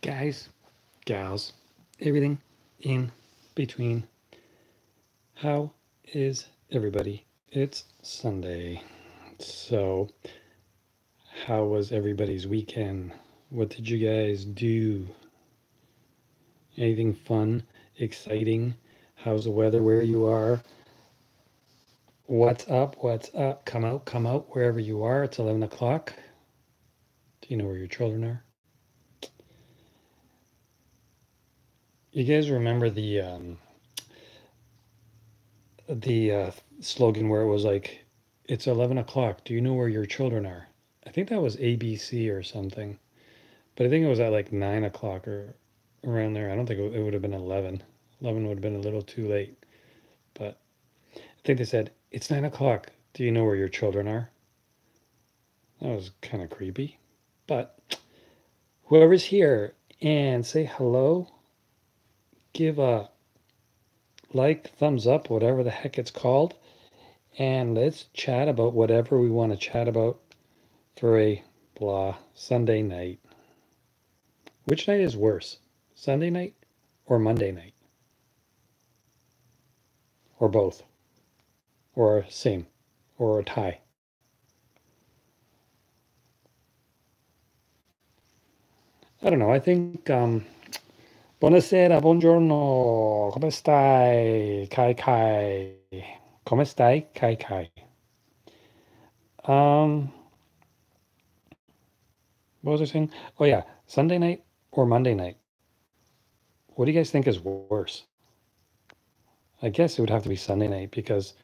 Guys, gals, everything in between. How is everybody? It's Sunday. So, how was everybody's weekend? What did you guys do? Anything fun, exciting? How's the weather where you are? What's up? What's up? Come out, wherever you are. It's 11 o'clock. Do you know where your children are? You guys remember the slogan where it was like, it's 11 o'clock. Do you know where your children are? I think that was ABC or something. But I think it was at like 9 o'clock or around there. I don't think it would have been 11. 11 would have been a little too late. But I think they said, it's 9 o'clock. Do you know where your children are? That was kind of creepy. But whoever's here and say hello, give a like, thumbs up, whatever the heck it's called. And let's chat about whatever we want to chat about for a Sunday night. Which night is worse, Sunday night or Monday night? Or both? Or same? Or a tie? I don't know. I think, buonasera, buongiorno, come stai, Kai Kai? Come stai, Kai Kai? Um, what was I saying? Oh yeah, Sunday night or Monday night? What do you guys think is worse? I guess it would have to be Sunday night because,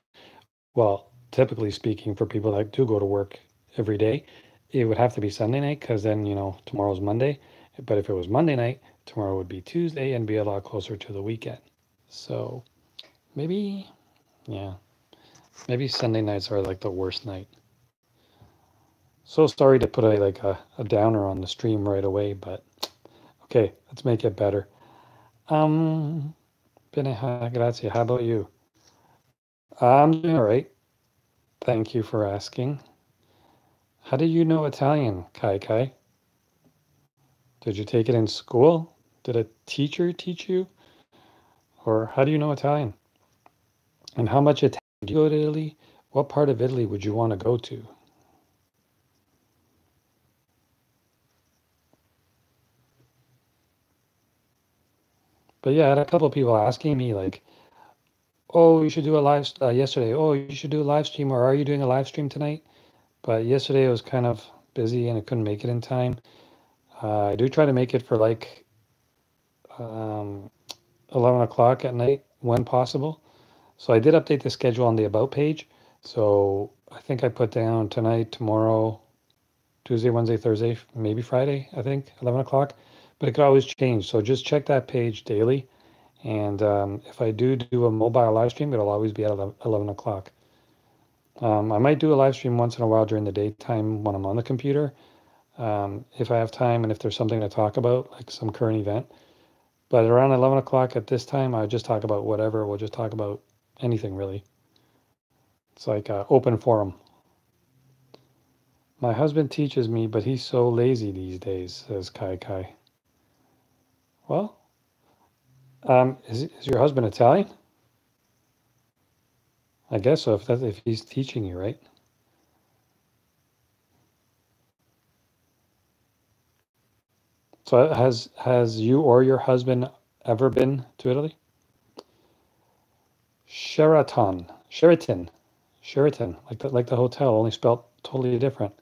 well, typically speaking, for people that do go to work every day, it would have to be Sunday night because then, tomorrow's Monday. But if it was Monday night, tomorrow would be Tuesday and be a lot closer to the weekend. So maybe, yeah, maybe Sunday nights are like the worst night. So sorry to put a downer on the stream right away, but okay, let's make it better. Bene, grazie. How about you? I'm doing all right. Thank you for asking. How did you know Italian, Kai Kai? Did you take it in school? Did a teacher teach you? Or how do you know Italian? And how much Italian do you go to Italy? What part of Italy would you want to go to? But yeah, I had a couple of people asking me like, oh, you should do a yesterday. Oh, you should do a live stream, or are you doing a live stream tonight? But yesterday I was kind of busy and I couldn't make it in time. I do try to make it for like 11 o'clock at night when possible. So I did update the schedule on the About page. So I think I put down tonight, tomorrow, Tuesday, Wednesday, Thursday, maybe Friday, I think, 11 o'clock. But it could always change. So just check that page daily. And if I do a mobile live stream, it'll always be at 11 o'clock. I might do a live stream once in a while during the daytime when I'm on the computer, if I have time and if there's something to talk about, like some current event. But around 11 o'clock at this time, I just talk about whatever. We'll just talk about anything, really. It's like an open forum. My husband teaches me, but he's so lazy these days, says Kai Kai. Well, is your husband Italian? I guess so, if he's teaching you, right? So has you or your husband ever been to Italy? Sheraton, like the hotel, only spelled totally different.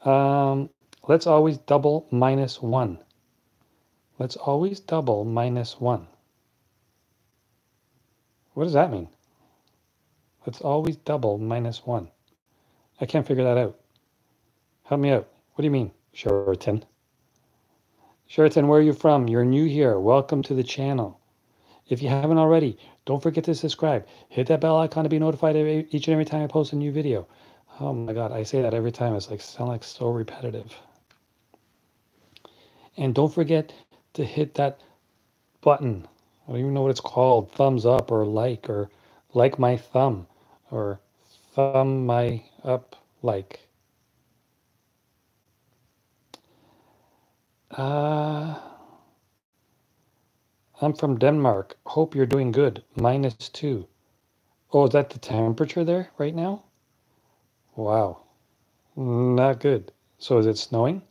Let's always double minus one. Let's always double minus one. What does that mean? Let's always double minus one. I can't figure that out. Help me out. What do you mean, Sheraton? Sheraton, where are you from? You're new here. Welcome to the channel. If you haven't already, don't forget to subscribe. Hit that bell icon to be notified each and every time I post a new video. Oh my God, I say that every time. It's like sound like so repetitive. And don't forget to hit that button. I don't even know what it's called. Thumbs up or like my thumb or thumb my up like. I'm from Denmark. Hope you're doing good. -2. Oh, is that the temperature there right now? Wow. Not good. So is it snowing?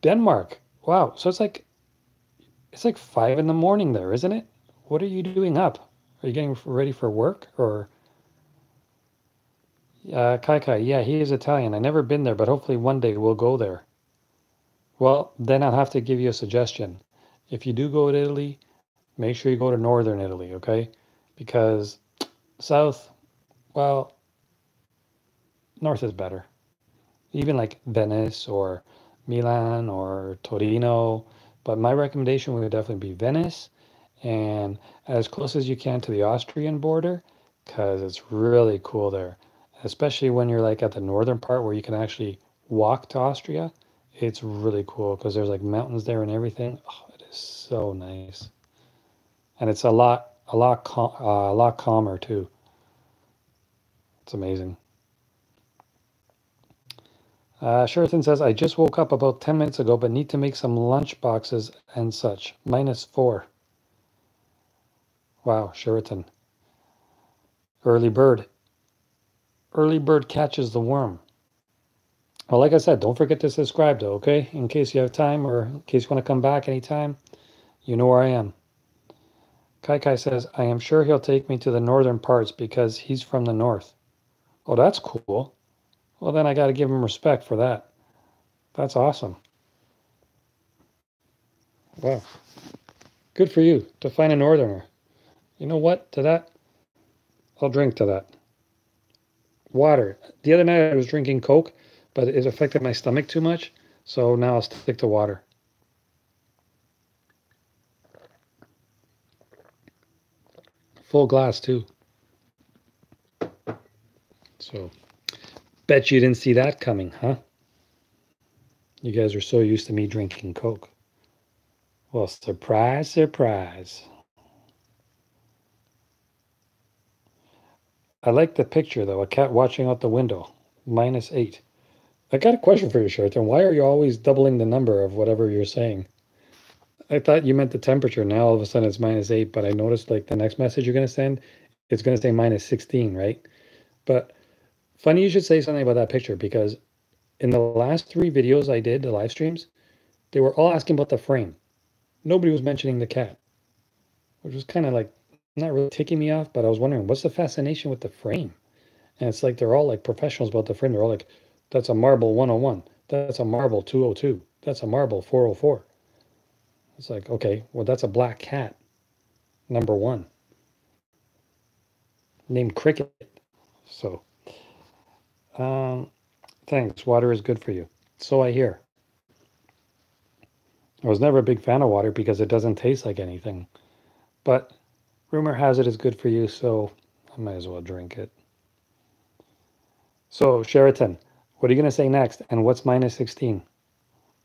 Denmark. Wow. So it's like 5 in the morning there, isn't it? What are you doing up? Are you getting ready for work or Kai Kai? Yeah, he is Italian. I never been there, but hopefully one day we'll go there. Well, then I'll have to give you a suggestion. If you do go to Italy, make sure you go to northern Italy, okay? Because south, well, north is better. Even like Venice or Milan or Torino. But my recommendation would definitely be Venice and as close as you can to the Austrian border because it's really cool there. Especially when you're like at the northern part where you can actually walk to Austria. It's really cool because there's like mountains there and everything. Oh, it is so nice. And it's a lot calmer too. It's amazing. Sheraton says, I just woke up about 10 minutes ago, but need to make some lunch boxes and such. -4. Wow, Sheraton. Early bird. Early bird catches the worm. Well, like I said, don't forget to subscribe though, okay? In case you have time or in case you want to come back anytime, you know where I am. Kai Kai says, I am sure he'll take me to the northern parts because he's from the north. Oh, that's cool. Well, then I got to give him respect for that. That's awesome. Wow. Good for you to find a northerner. You know what? To that, I'll drink to that. Water. The other night I was drinking Coke, but it affected my stomach too much. So now I'll stick to water. Full glass too. So, bet you didn't see that coming, huh? You guys are so used to me drinking Coke. Well, surprise, surprise. I like the picture though, a cat watching out the window. -8. I got a question for you, Sheraton. Why are you always doubling the number of whatever you're saying? I thought you meant the temperature. Now all of a sudden it's -8, but I noticed like the next message you're going to send, it's going to say -16, right? But funny you should say something about that picture because in the last 3 videos I did, the live streams, they were all asking about the frame. Nobody was mentioning the cat, which was kind of like not really ticking me off, but I was wondering what's the fascination with the frame? And it's like they're all like professionals about the frame. They're all like, that's a marble 101. That's a marble 202. That's a marble 404. It's like, okay, well, that's a black cat, number 1, named Cricket. So, thanks. Water is good for you. So I hear. I was never a big fan of water because it doesn't taste like anything. But rumor has it is good for you, so I might as well drink it. So, Sheraton, what are you going to say next? And what's -16?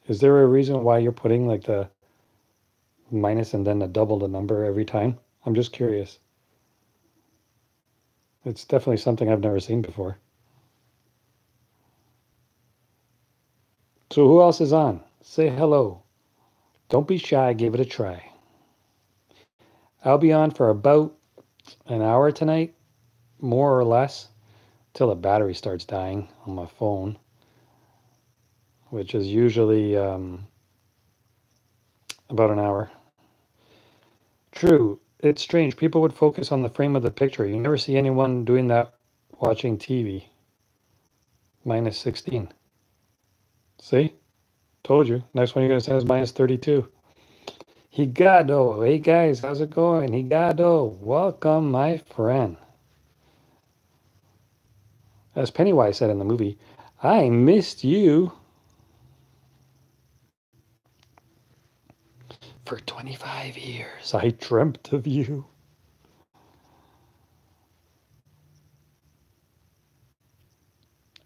Is there a reason why you're putting like the minus and then a double the number every time? I'm just curious. It's definitely something I've never seen before. So who else is on? Say hello. Don't be shy, give it a try. I'll be on for about an hour tonight, more or less, till the battery starts dying on my phone, which is usually about an hour. True. It's strange. People would focus on the frame of the picture. You never see anyone doing that watching TV. -16. See? Told you. Next one you're going to say is -32. Higado. Hey guys, how's it going? Higado. Welcome, my friend. As Pennywise said in the movie, I missed you. For 25 years, I dreamt of you.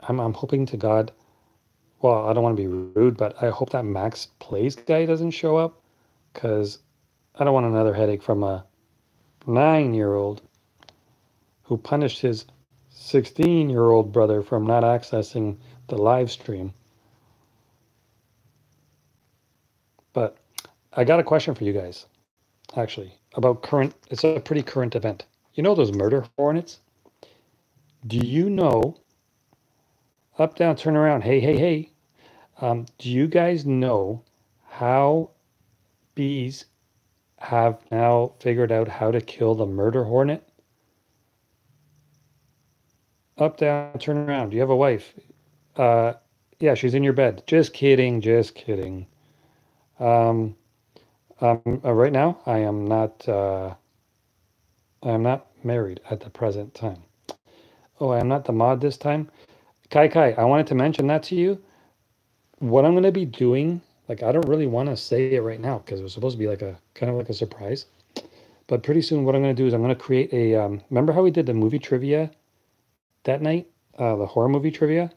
I'm hoping to God, well, I don't want to be rude, but I hope that Max Plays guy doesn't show up because I don't want another headache from a 9-year-old who punished his 16-year-old brother from not accessing the live stream. But I got a question for you guys. actually, about current. It's a pretty current event. You know those murder hornets? Do you know, up, down, turn around, hey, hey, hey, do you guys know how bees have now figured out how to kill the murder hornet? Up, down, turn around. Do you have a wife? Uh, yeah, she's in your bed. Just kidding, just kidding. Um, right now, I am not married at the present time. Oh, I am not the mod this time. Kai Kai, I wanted to mention that to you. What I'm going to be doing, like, I don't really want to say it right now because it was supposed to be like a kind of like a surprise. But pretty soon, what I'm going to do is I'm going to create a. Remember how we did the movie trivia that night, the horror movie trivia?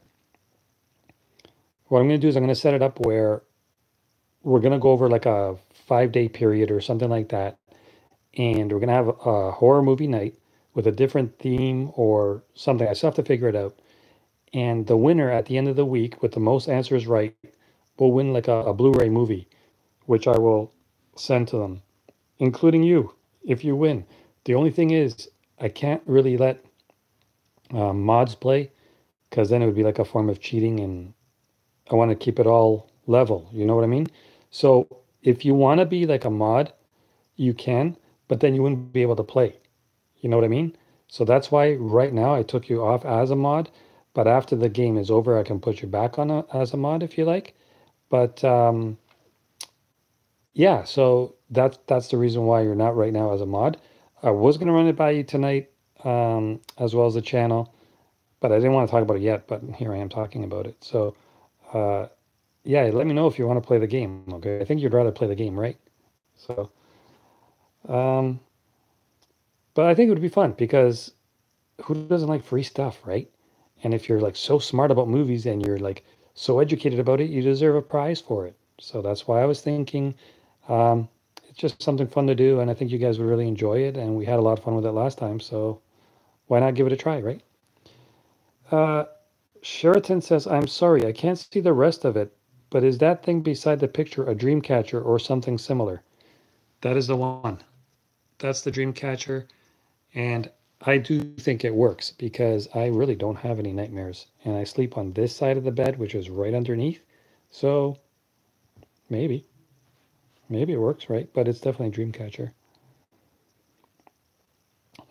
What I'm going to do is I'm going to set it up where we're going to go over like a 5 day period or something like that. And we're going to have a horror movie night with a different theme or something. I still have to figure it out. And the winner at the end of the week with the most answers right will win like a Blu-ray movie, which I will send to them, including you if you win. The only thing is, I can't really let mods play because then it would be like a form of cheating, and I want to keep it all level. You know what I mean? So if you want to be like a mod, you can, but then you wouldn't be able to play. You know what I mean? So that's why right now I took you off as a mod, but after the game is over, I can put you back on as a mod if you like. But yeah, so that's the reason why you're not right now as a mod. I was going to run it by you tonight, as well as the channel, but I didn't want to talk about it yet, but here I am talking about it. So uh, yeah, let me know if you want to play the game, okay? I think you'd rather play the game, right? So um, but I think it would be fun because who doesn't like free stuff, right? And if you're like so smart about movies and you're like so educated about it, you deserve a prize for it. So that's why I was thinking it's just something fun to do, and I think you guys would really enjoy it. And we had a lot of fun with it last time, so why not give it a try, right? Uh, Sheraton says, "I'm sorry, I can't see the rest of it, but is that thing beside the picture a dream catcher or something similar?" That is the one. That's the dream catcher. And I do think it works because I really don't have any nightmares. And I sleep on this side of the bed, which is right underneath. So maybe, maybe it works, right? But it's definitely Dreamcatcher.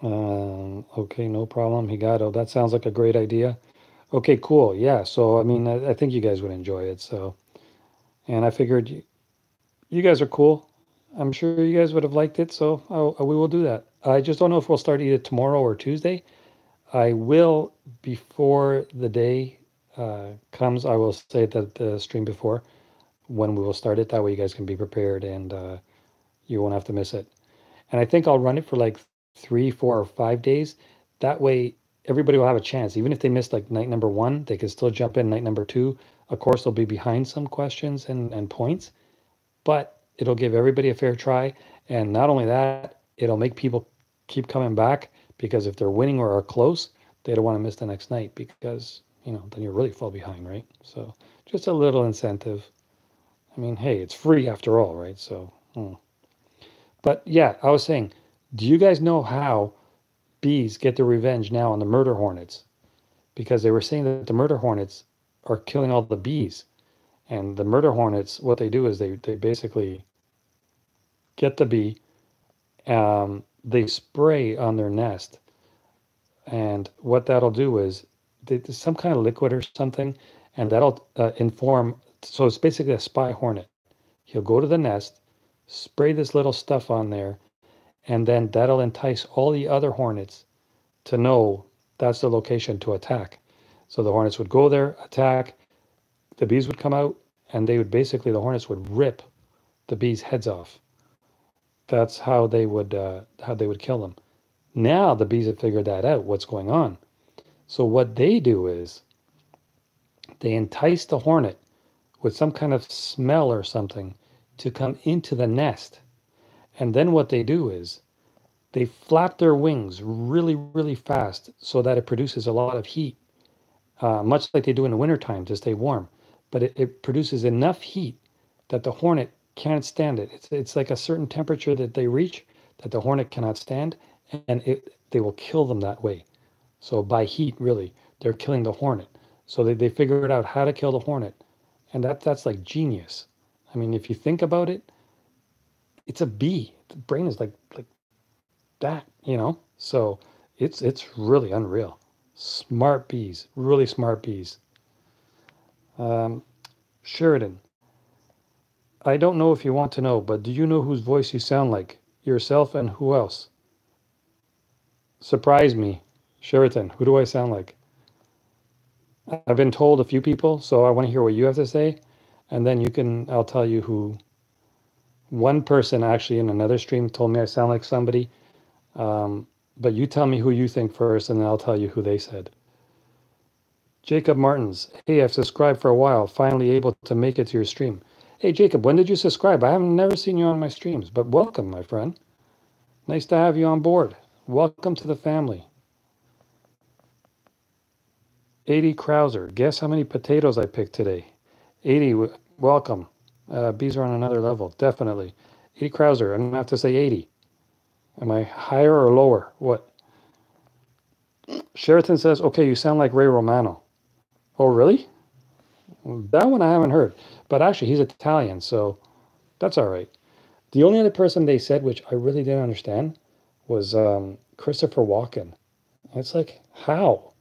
Okay, no problem. Higado, that sounds like a great idea. Okay, cool. Yeah. So, I mean, I think you guys would enjoy it. So, and I figured you guys are cool. I'm sure you guys would have liked it. So we will do that. I just don't know if we'll start either tomorrow or Tuesday. I will, before the day comes, I will say that the stream before when we will start it. That way you guys can be prepared and you won't have to miss it. And I think I'll run it for like 3, 4, or 5 days. That way everybody will have a chance. Even if they missed like night number one, they can still jump in night number two. Of course, they'll be behind some questions and points, but it'll give everybody a fair try. And not only that, it'll make people keep coming back because if they're winning or are close, they don't want to miss the next night because, then you really fall behind, right? So just a little incentive. I mean, hey, it's free after all, right? So, but yeah, I was saying, do you guys know how bees get their revenge now on the murder hornets? Because they were saying that the murder hornets are killing all the bees. And the murder hornets, what they do is they basically get the bee, they spray on their nest. And what that'll do is some kind of liquid or something, and that'll inform. So it's basically a spy hornet. He'll go to the nest, spray this little stuff on there, and then that'll entice all the other hornets to know that's the location to attack. So the hornets would go there, attack, the bees would come out, and the hornets would rip the bees' heads off. That's how they would kill them. Now the bees have figured that out, what's going on. So what they do is they entice the hornet with some kind of smell or something to come into the nest. And then what they do is they flap their wings really, really fast so that it produces a lot of heat, much like they do in the wintertime to stay warm. But it produces enough heat that the hornet can't stand it. It's like a certain temperature that they reach that the hornet cannot stand, and they will kill them that way. So by heat, really, they're killing the hornet. So they figured out how to kill the hornet, and that's like genius. I mean, if you think about it, it's a bee. The brain is like that, you know. So it's really unreal. Smart bees, really smart bees. Um, Sheridan, I don't know if you want to know, but do you know whose voice you sound like? Yourself and who else? Surprise me. Sheraton, who do I sound like? I've been told a few people, so I want to hear what you have to say, and then I'll tell you who. One person actually in another stream told me I sound like somebody, but you tell me who you think first, and then I'll tell you who they said. Jacob Martins, hey, I've subscribed for a while, finally able to make it to your stream. Hey, Jacob, when did you subscribe? I haven't never seen you on my streams, but welcome, my friend. Nice to have you on board. Welcome to the family. 80 Krauser, guess how many potatoes I picked today? 80, welcome. Bees are on another level, definitely. 80 Krauser, I'm going to have to say 80. Am I higher or lower? What? Sheraton says, okay, you sound like Ray Romano. Oh, really? That one I haven't heard. But actually, he's Italian, so that's all right. The only other person they said, which I really didn't understand, was Christopher Walken. It's like, how?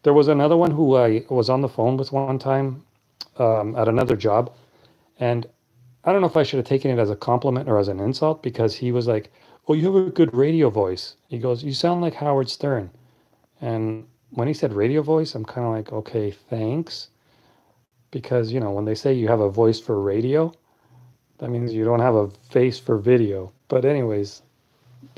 There was another one who I was on the phone with one time at another job, and I don't know if I should have taken it as a compliment or as an insult because he was like, "Oh, you have a good radio voice." He goes, "You sound like Howard Stern." And when he said radio voice, I'm kind of like, "Okay, thanks." Because, you know, when they say you have a voice for radio, that means you don't have a face for video. But anyways,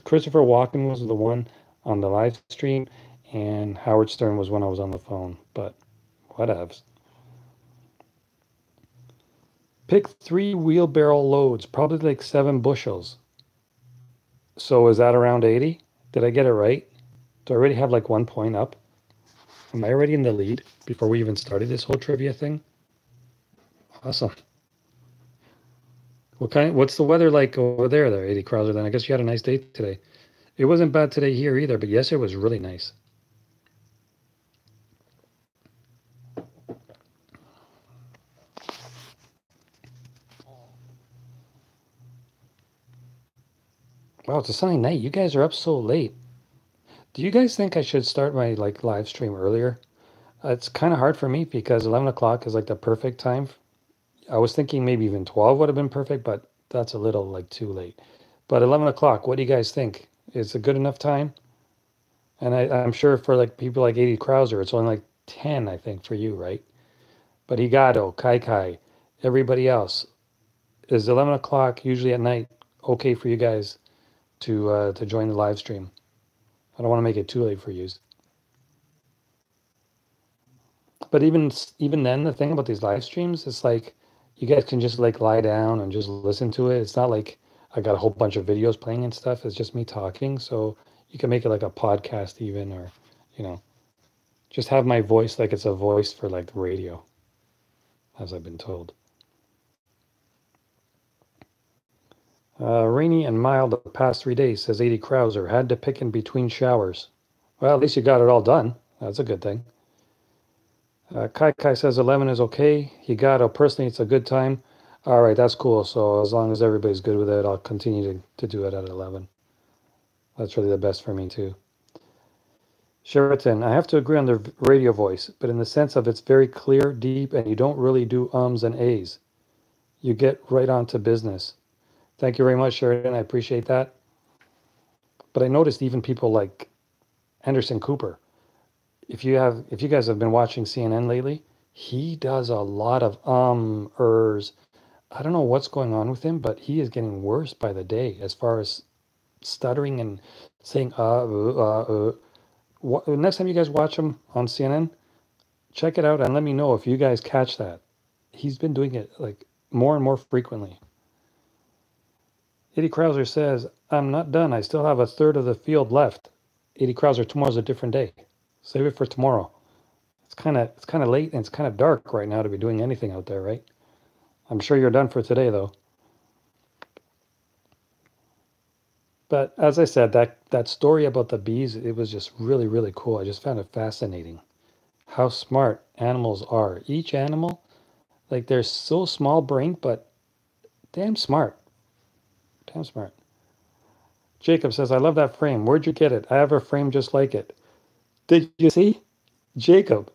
Christopher Walken was the one on the live stream, and Howard Stern was when I was on the phone. But whatevs. Pick 3 wheelbarrow loads, probably like 7 bushels. So is that around 80? Did I get it right? Do I already have like 1 point up? Am I already in the lead before we even started this whole trivia thing? Awesome. What's the weather like over there, 80 Krauser? Then I guess you had a nice day today. It wasn't bad today here either, but yesterday was really nice. Wow, it's a sunny night. You guys are up so late. Do you guys think I should start my like live stream earlier? It's kind of hard for me because 11 o'clock is like the perfect time. I was thinking maybe even 12 would have been perfect, but that's a little like too late. But 11 o'clock, what do you guys think? Is it good enough time? And I'm sure for like people like 80 Krauser, it's only like 10, I think, for you, right? But Higado, Kai Kai, everybody else, is 11 o'clock usually at night okay for you guys to join the live stream? I don't want to make it too late for you. But even then, the thing about these live streams is like you guys can just like lie down and just listen to it. It's not like I got a whole bunch of videos playing and stuff. It's just me talking. So you can make it like a podcast even, or you know, just have my voice like it's a voice for like radio, as I've been told. Rainy and mild the past 3 days, says 80 Krauser. Had to pick in between showers. Well, at least you got it all done. That's a good thing. Kai Kai says 11 is okay. Higado, personally, it's a good time. All right, that's cool. So as long as everybody's good with it, I'll continue to do it at 11. That's really the best for me, too. Sheraton, I have to agree on the radio voice, but in the sense of it's very clear, deep, and you don't really do ums and ahs. You get right on to business. Thank you very much, Sheridan. I appreciate that. But I noticed even people like Anderson Cooper. If you guys have been watching CNN lately, he does a lot of ers. I don't know what's going on with him, but he is getting worse by the day as far as stuttering and saying Next time you guys watch him on CNN, check it out and let me know if you guys catch that. He's been doing it like more and more frequently. 80 Krauser says, I'm not done. I still have a third of the field left. 80 Krauser, tomorrow's a different day. Save it for tomorrow. It's kind of late and it's kind of dark right now to be doing anything out there, right? I'm sure you're done for today, though. But as I said, that story about the bees, it was just really, really cool. I just found it fascinating how smart animals are. Each animal, like they're so small brained, but damn smart. Damn smart. Jacob says, I love that frame. Where'd you get it? I have a frame just like it. Did you see? Jacob,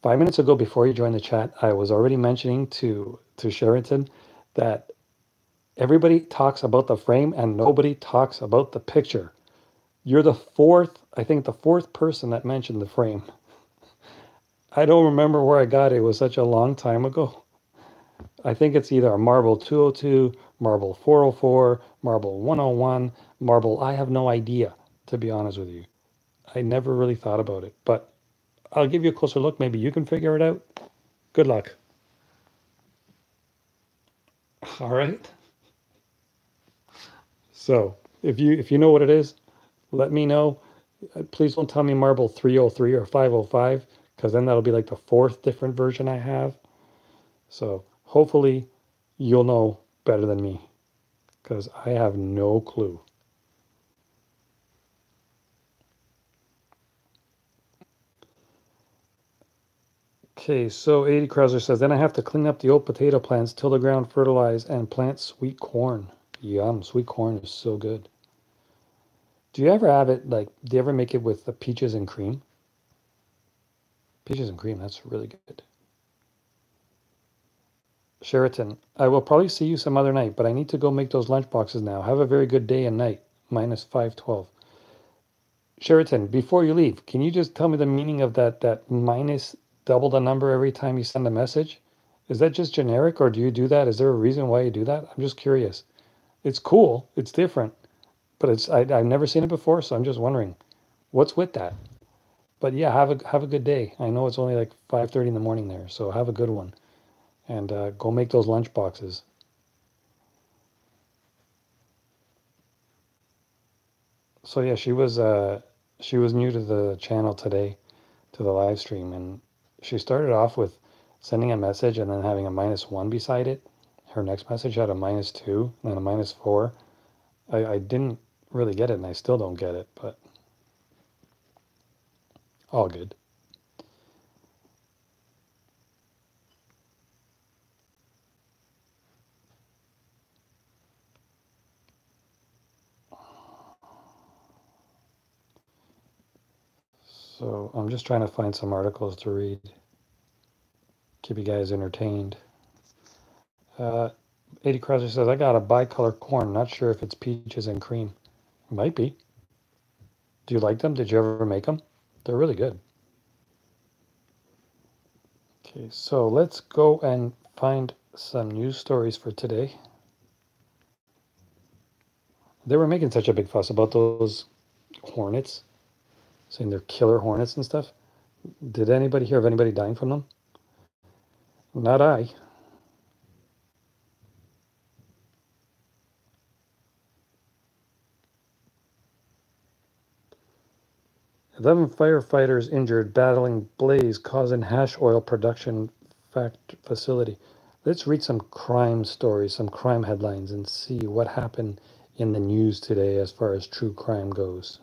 5 minutes ago before you joined the chat, I was already mentioning to Sheraton that everybody talks about the frame and nobody talks about the picture. You're the fourth, I think the fourth person that mentioned the frame. I don't remember where I got it. It was such a long time ago. I think it's either a marble 202, marble 404, marble 101, marble. I have no idea, to be honest with you. I never really thought about it, but I'll give you a closer look. Maybe you can figure it out. Good luck. All right. So if you know what it is, let me know. Please don't tell me marble 303 or 505, because then that'll be like the fourth different version I have. So hopefully you'll know better than me, because I have no clue. Okay, so 80 Krauser says, then I have to clean up the old potato plants, till the ground, fertilize, and plant sweet corn. Yum, sweet corn is so good. Do you ever have it, like, do you ever make it with the peaches and cream? Peaches and cream, that's really good. Sheraton, I will probably see you some other night, but I need to go make those lunch boxes now. Have a very good day and night. Minus 512. Sheraton, before you leave, can you just tell me the meaning of that minus double the number every time you send a message? Is that just generic, or do you do that? Is there a reason why you do that? I'm just curious. It's cool. It's different, but I've never seen it before, so I'm just wondering what's with that. But yeah, have a good day. I know it's only like 5:30 in the morning there, so have a good one, and go make those lunch boxes. So yeah, she was new to the channel today, to the live stream, and she started off with sending a message and then having a -1 beside it. Her next message had a -2 and then a -4. I didn't really get it, and I still don't get it, but all good. So I'm just trying to find some articles to read, keep you guys entertained. 80 Krauser says, I got a bicolor corn. Not sure if it's peaches and cream. Might be. Do you like them? Did you ever make them? They're really good. Okay, so let's go and find some news stories for today. They were making such a big fuss about those hornets, saying they're killer hornets and stuff. Did anybody hear of anybody dying from them? Not I. 11 firefighters injured battling blaze causing hash oil production facility. Let's read some crime stories, some crime headlines, and see what happened in the news today as far as true crime goes.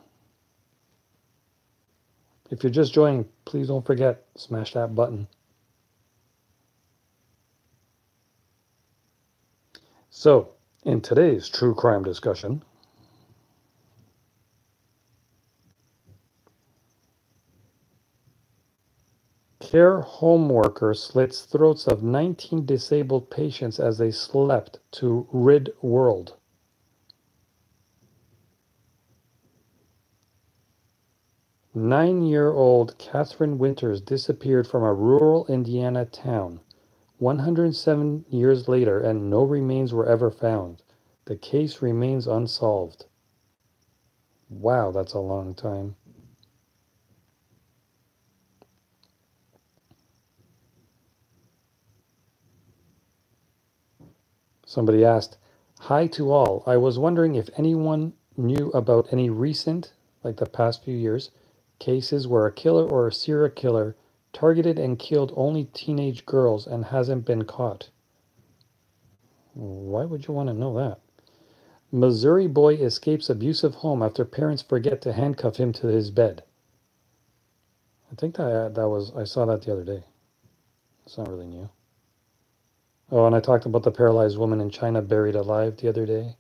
If you're just joining, please don't forget, smash that button. So, in today's true crime discussion, care home worker slits throats of 19 disabled patients as they slept to rid world. Nine-year-old Catherine Winters disappeared from a rural Indiana town 107 years later, and no remains were ever found. The case remains unsolved. Wow, that's a long time. Somebody asked, hi to all. I was wondering if anyone knew about any recent, like the past few years, cases where a killer or a serial killer targeted and killed only teenage girls and hasn't been caught. Why would you want to know that? Missouri boy escapes abusive home after parents forget to handcuff him to his bed. I think I saw that the other day. It's not really new. Oh, and I talked about the paralyzed woman in China buried alive the other day.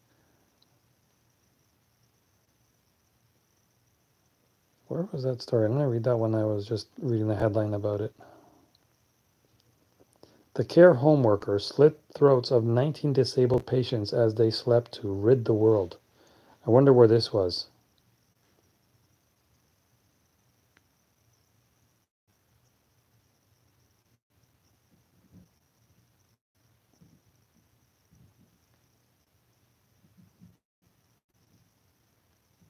Where was that story? I'm going to read that one. I was just reading the headline about it. The care home worker slit throats of 19 disabled patients as they slept to rid the world. I wonder where this was.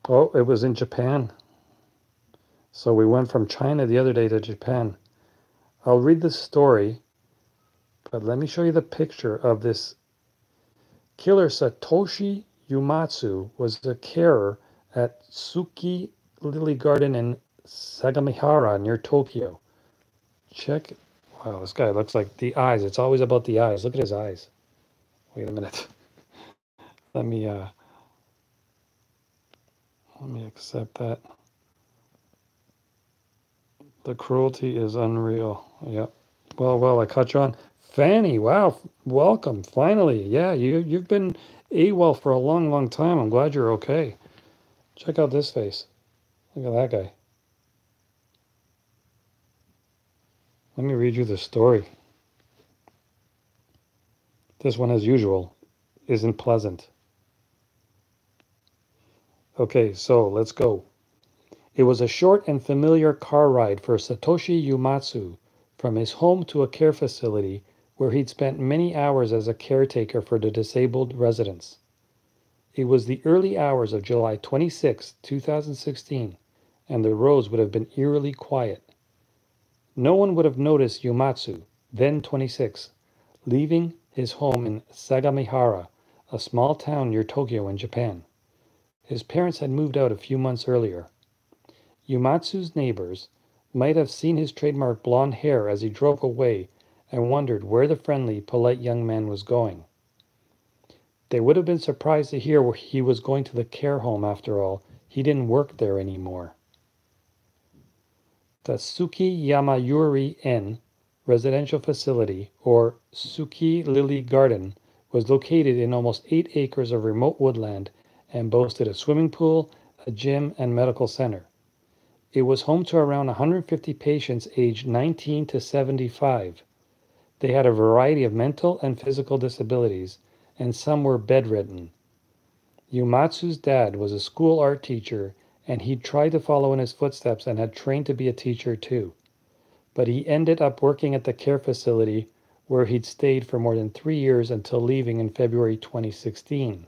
Oh, it was in Japan. So we went from China the other day to Japan. I'll read the story, but let me show you the picture of this killer. Satoshi Uematsu was a carer at Tsuki Lily Garden in Sagamihara near Tokyo. Check. Wow, this guy looks like the eyes. It's always about the eyes. Look at his eyes. Wait a minute. Let me accept that. The cruelty is unreal. Yep. Well, I caught you on. Fanny, wow, welcome. Finally. Yeah, you've been AWOL for a long time. I'm glad you're okay. Check out this face. Look at that guy. Let me read you the story. This one, as usual, isn't pleasant. Okay, so let's go. It was a short and familiar car ride for Satoshi Uematsu from his home to a care facility where he'd spent many hours as a caretaker for the disabled residents. It was the early hours of July 26, 2016, and the roads would have been eerily quiet. No one would have noticed Uematsu, then 26, leaving his home in Sagamihara, a small town near Tokyo in Japan. His parents had moved out a few months earlier. Uematsu's neighbors might have seen his trademark blonde hair as he drove away and wondered where the friendly, polite young man was going. They would have been surprised to hear he was going to the care home after all. He didn't work there anymore. The Tsuki Yamayuri Inn residential facility, or Tsuki Lily Garden, was located in almost 8 acres of remote woodland and boasted a swimming pool, a gym, and medical center. It was home to around 150 patients aged 19 to 75. They had a variety of mental and physical disabilities, and some were bedridden. Uematsu's dad was a school art teacher, and he'd tried to follow in his footsteps and had trained to be a teacher too. But he ended up working at the care facility where he'd stayed for more than 3 years until leaving in February 2016.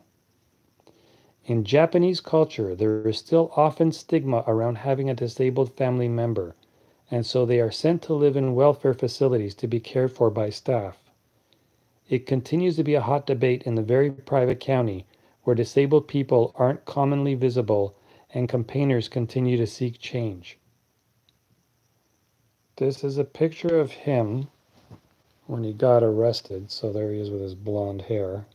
In Japanese culture, there is still often stigma around having a disabled family member, and so they are sent to live in welfare facilities to be cared for by staff. It continues to be a hot debate in the very private county where disabled people aren't commonly visible and campaigners continue to seek change. This is a picture of him when he got arrested. So there he is with his blonde hair.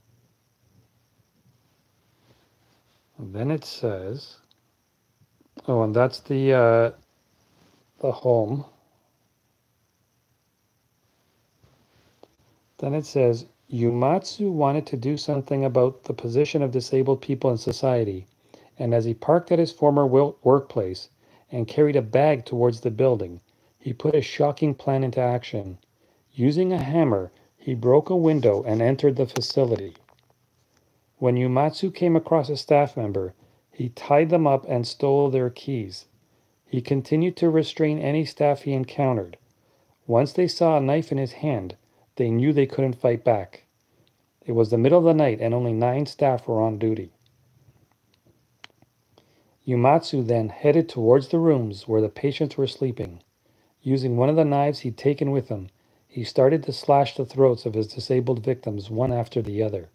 And then it says, oh, and that's the home. Then it says, Uematsu wanted to do something about the position of disabled people in society, and as he parked at his former workplace and carried a bag towards the building, he put a shocking plan into action. Using a hammer, he broke a window and entered the facility. When Uematsu came across a staff member, he tied them up and stole their keys. He continued to restrain any staff he encountered. Once they saw a knife in his hand, they knew they couldn't fight back. It was the middle of the night and only 9 staff were on duty. Uematsu then headed towards the rooms where the patients were sleeping. Using one of the knives he'd taken with him, he started to slash the throats of his disabled victims one after the other.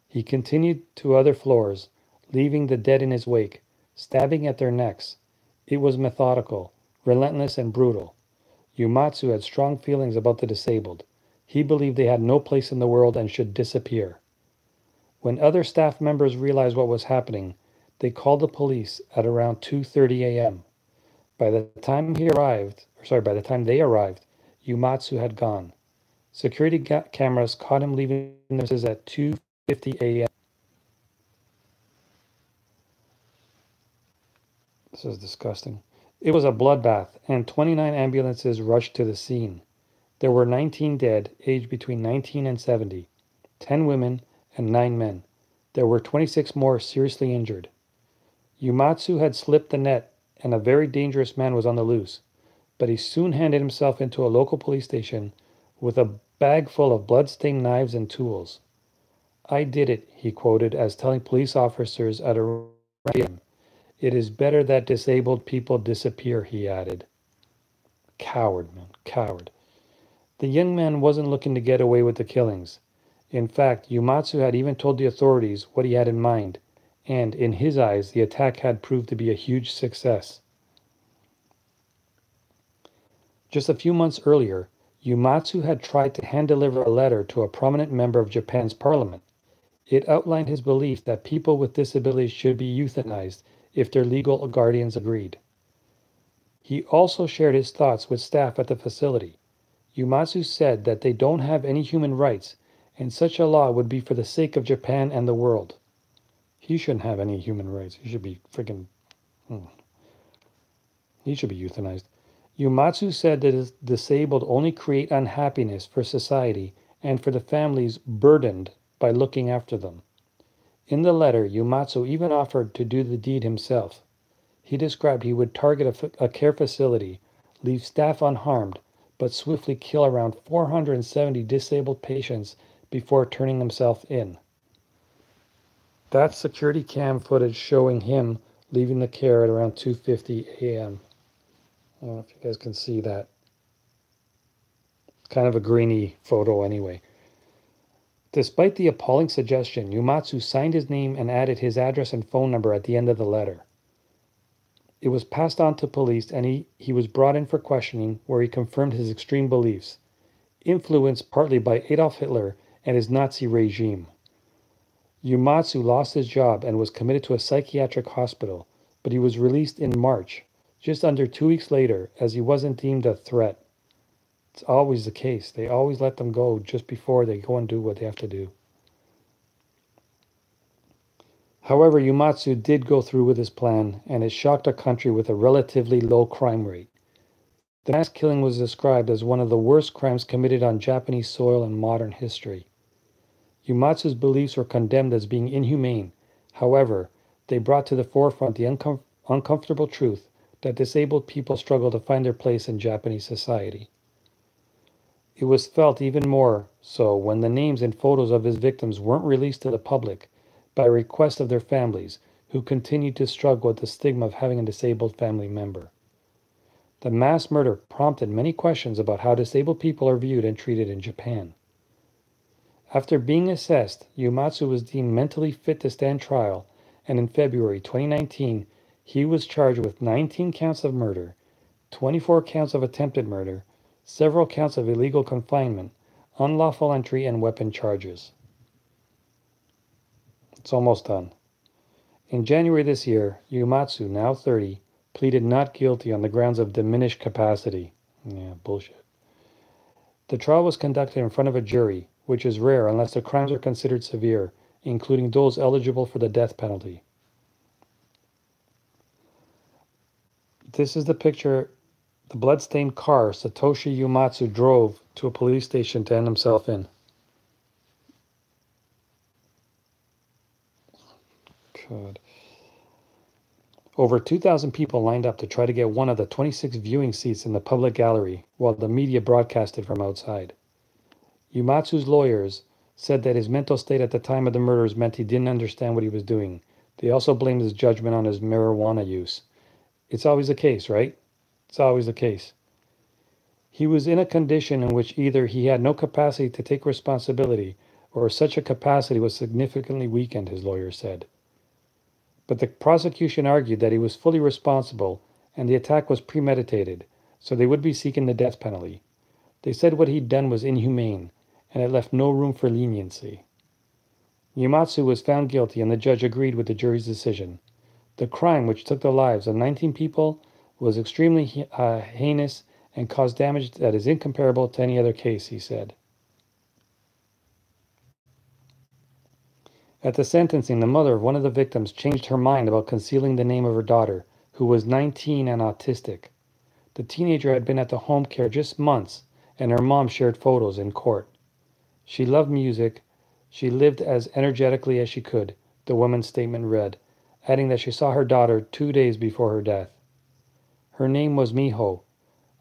He continued to other floors, leaving the dead in his wake, stabbing at their necks. It was methodical, relentless, and brutal. Uematsu had strong feelings about the disabled. He believed they had no place in the world and should disappear. When other staff members realized what was happening, they called the police at around 2:30 a.m. By the time they arrived, Uematsu had gone. Security cameras caught him leaving the premises at 2:50 a.m. This is disgusting. It was a bloodbath, and 29 ambulances rushed to the scene. There were 19 dead, aged between 19 and 70, 10 women and 9 men. There were 26 more seriously injured. Uematsu had slipped the net, and a very dangerous man was on the loose, but he soon handed himself into a local police station with a bag full of blood-stained knives and tools. "I did it," he quoted as telling police officers at around 8 a.m. "It is better that disabled people disappear," he added. Coward, man, coward. The young man wasn't looking to get away with the killings. In fact, Uematsu had even told the authorities what he had in mind, and in his eyes, the attack had proved to be a huge success. Just a few months earlier, Uematsu had tried to hand-deliver a letter to a prominent member of Japan's parliament. It outlined his belief that people with disabilities should be euthanized if their legal guardians agreed. He also shared his thoughts with staff at the facility. Uematsu said that they don't have any human rights, and such a law would be for the sake of Japan and the world. He shouldn't have any human rights. He should be freaking... He should be euthanized. Uematsu said that the disabled only create unhappiness for society and for the families burdened by looking after them. In the letter, Uematsu even offered to do the deed himself. He described he would target a care facility, leave staff unharmed, but swiftly kill around 470 disabled patients before turning himself in. That's security cam footage showing him leaving the care at around 2:50 a.m. I don't know if you guys can see that. Kind of a grainy photo anyway. Despite the appalling suggestion, Uematsu signed his name and added his address and phone number at the end of the letter. It was passed on to police, and he was brought in for questioning, where he confirmed his extreme beliefs, influenced partly by Adolf Hitler and his Nazi regime. Uematsu lost his job and was committed to a psychiatric hospital, but he was released in March, just under 2 weeks later, as he wasn't deemed a threat. It's always the case. They always let them go just before they go and do what they have to do. However, Uematsu did go through with his plan, and it shocked a country with a relatively low crime rate. The mass killing was described as one of the worst crimes committed on Japanese soil in modern history. Uematsu's beliefs were condemned as being inhumane. However, they brought to the forefront the uncomfortable truth that disabled people struggle to find their place in Japanese society. It was felt even more so when the names and photos of his victims weren't released to the public by request of their families, who continued to struggle with the stigma of having a disabled family member. The mass murder prompted many questions about how disabled people are viewed and treated in Japan. After being assessed, Uematsu was deemed mentally fit to stand trial, and in February 2019, he was charged with 19 counts of murder, 24 counts of attempted murder, several counts of illegal confinement, unlawful entry, and weapon charges. It's almost done. In January this year, Uematsu, now 30, pleaded not guilty on the grounds of diminished capacity. Yeah, bullshit. The trial was conducted in front of a jury, which is rare unless the crimes are considered severe, including those eligible for the death penalty. This is the picture, the blood-stained car Satoshi Uematsu drove to a police station to end himself in. God. Over 2,000 people lined up to try to get one of the 26 viewing seats in the public gallery, while the media broadcasted from outside. Uematsu's lawyers said that his mental state at the time of the murders meant he didn't understand what he was doing. They also blamed his judgment on his marijuana use. It's always the case, right? It's always the case. He was in a condition in which either he had no capacity to take responsibility, or such a capacity was significantly weakened, his lawyer said. But the prosecution argued that he was fully responsible and the attack was premeditated, so they would be seeking the death penalty. They said what he'd done was inhumane, and it left no room for leniency. Uematsu was found guilty, and the judge agreed with the jury's decision. The crime, which took the lives of 19 people, was extremely heinous and caused damage that is incomparable to any other case, he said. At the sentencing, the mother of one of the victims changed her mind about concealing the name of her daughter, who was 19 and autistic. The teenager had been at the home care just months, and her mom shared photos in court. She loved music. She lived as energetically as she could, the woman's statement read, adding that she saw her daughter 2 days before her death. Her name was Miho.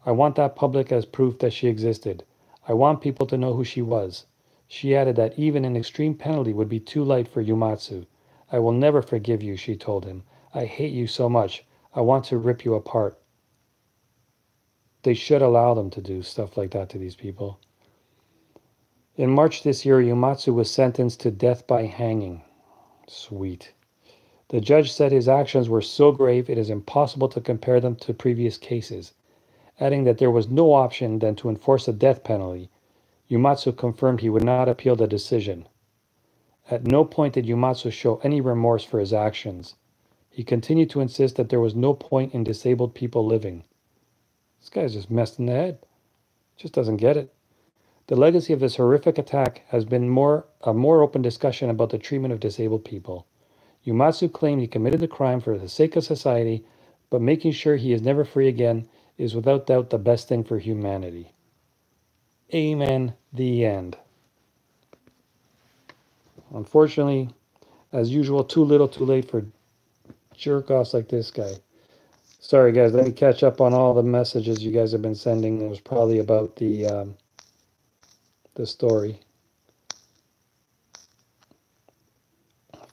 I want that public as proof that she existed. I want people to know who she was. She added that even an extreme penalty would be too light for Uematsu. I will never forgive you, she told him. I hate you so much. I want to rip you apart. They should allow them to do stuff like that to these people. In March this year, Uematsu was sentenced to death by hanging. Sweet. The judge said his actions were so grave it is impossible to compare them to previous cases, adding that there was no option than to enforce a death penalty. Uematsu confirmed he would not appeal the decision. At no point did Uematsu show any remorse for his actions. He continued to insist that there was no point in disabled people living. This guy's just messed in the head. Just doesn't get it. The legacy of this horrific attack has been a more open discussion about the treatment of disabled people. Uematsu claimed he committed the crime for the sake of society, but making sure he is never free again is without doubt the best thing for humanity. Amen. The end. Unfortunately, as usual, too little too late for jerk-offs like this guy. Sorry, guys. Let me catch up on all the messages you guys have been sending. It was probably about the story.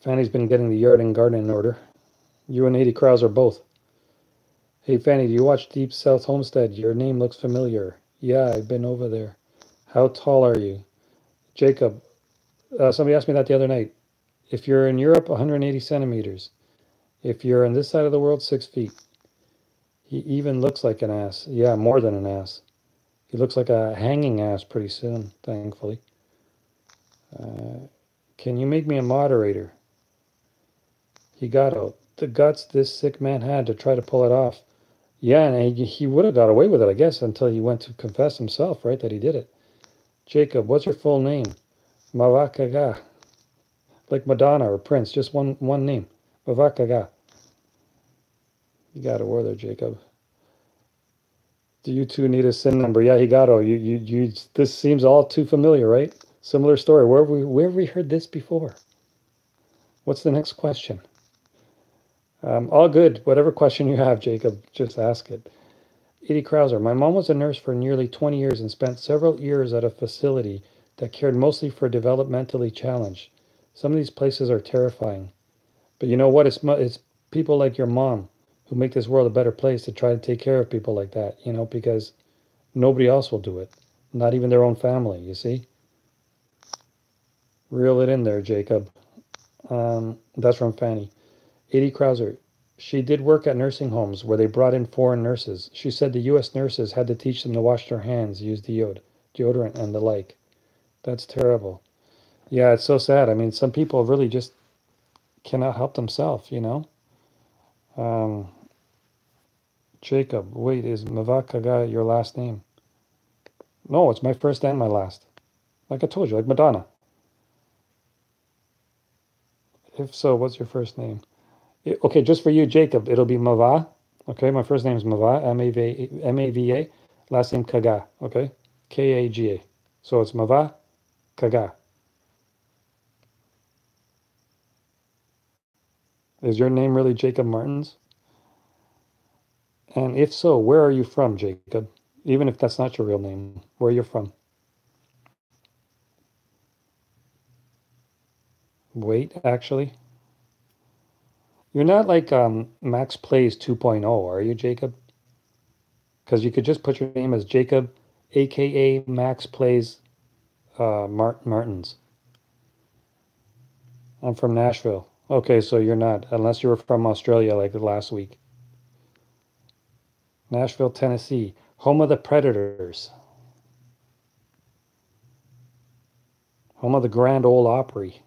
Fanny's been getting the yard and garden in order. You and 80 Krauser both. Hey, Fanny, do you watch Deep South Homestead? Your name looks familiar. Yeah, I've been over there. How tall are you? Jacob, somebody asked me that the other night. If you're in Europe, 180 centimeters. If you're on this side of the world, 6 feet. He even looks like an ass. Yeah, more than an ass. He looks like a hanging ass pretty soon, thankfully. Can you make me a moderator? He got out. The guts this sick man had to try to pull it off. Yeah, and he would have got away with it, I guess, until he went to confess himself, right, that he did it. Jacob, what's your full name? Mavakaga. Like Madonna or Prince, just one name. Mavakaga. You got it, there, Jacob. Do you two need a SIN number? Yeah, he got it. You. This seems all too familiar, right? Similar story. Where have we heard this before? What's the next question? All good. Whatever question you have, Jacob, just ask it. Edie Krauser. My mom was a nurse for nearly 20 years and spent several years at a facility that cared mostly for developmentally challenged. Some of these places are terrifying. But you know what? It's people like your mom who make this world a better place to try to take care of people like that, because nobody else will do it. Not even their own family, you see? Reel it in there, Jacob. That's from Fanny. Edie Krauser. She did work at nursing homes where they brought in foreign nurses. She said the U.S. nurses had to teach them to wash their hands, use deodorant, and the like. That's terrible. Yeah, it's so sad. I mean, some people really just cannot help themselves, Jacob, wait, is Mavakaga your last name? No, it's my first and my last. Like I told you, like Madonna. If so, what's your first name? Okay, just for you, Jacob, it'll be Mava. Okay, my first name is Mava, M-A-V-A. Last name Kaga, okay? K-A-G-A. So it's Mava Kaga. Is your name really Jacob Martins? And if so, where are you from, Jacob? Even if that's not your real name, where you're from? Wait, actually. You're not like Max Plays 2.0, are you, Jacob? Because you could just put your name as Jacob, aka Max Plays Martins. I'm from Nashville. Okay, so you're not, unless you were from Australia like last week. Nashville, Tennessee. Home of the Predators. Home of the Grand Ole Opry.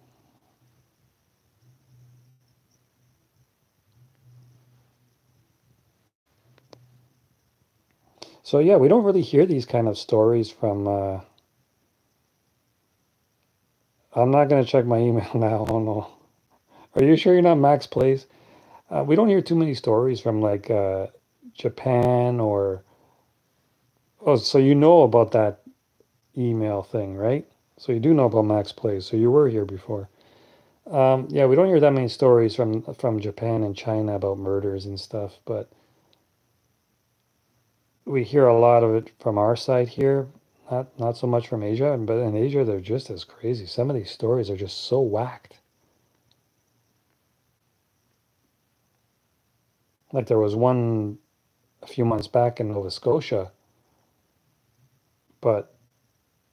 So yeah, we don't really hear these kind of stories from I'm not gonna check my email now. Oh no. Are you sure you're not Max Plays? We don't hear too many stories from like Japan or oh, so you know about that email thing, right? So you do know about Max Plays, so you were here before. Yeah, we don't hear that many stories from Japan and China about murders and stuff, but we hear a lot of it from our side here. Not so much from Asia, but in Asia they're just as crazy. Some of these stories are just so whacked. Like there was one a few months back in Nova Scotia, but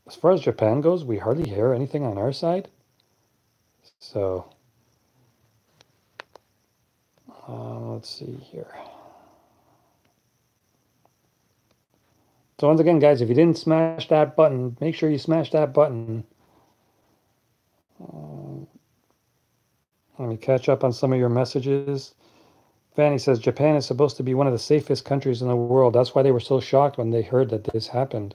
as far as Japan goes, we hardly hear anything on our side. So let's see here. So once again, guys, if you didn't smash that button, make sure you smash that button. Let me catch up on some of your messages. Fanny says Japan is supposed to be one of the safest countries in the world. That's why they were so shocked when they heard that this happened.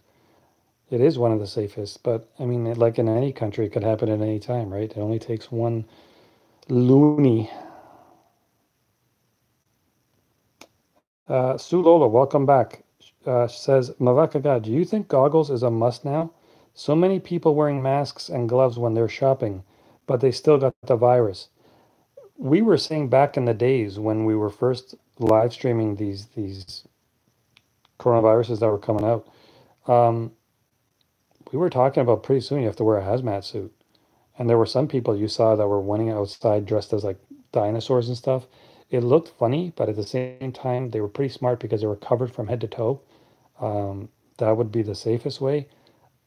It is one of the safest, but I mean, like in any country, it could happen at any time, right? It only takes one loony. Sue Lola, welcome back. Says, Mavakaga, do you think goggles is a must now? So many people wearing masks and gloves when they're shopping, but they still got the virus. We were saying back in the days when we were first live streaming these coronaviruses that were coming out, um, we were talking about pretty soon you have to wear a hazmat suit. And there were some people you saw that were running outside dressed as like dinosaurs and stuff. It looked funny, but at the same time, they were pretty smart because they were covered from head to toe. That would be the safest way.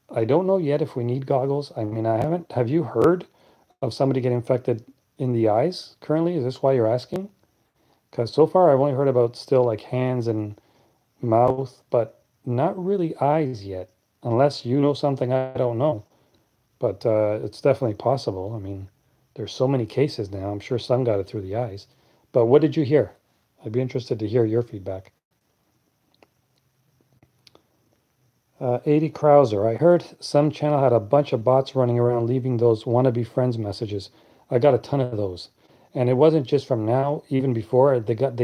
I don't know yet if we need goggles. I mean, I haven't. Have you heard of somebody getting infected in the eyes currently? Is this why you're asking? Because so far, I've only heard about still like hands and mouth, but not really eyes yet, unless you know something I don't know. But it's definitely possible. I mean, there's so many cases now. I'm sure some got it through the eyes. But what did you hear? I'd be interested to hear your feedback. 80 Krauser. I heard some channel had a bunch of bots running around leaving those wannabe friends messages. I got a ton of those. And it wasn't just from now, even before they got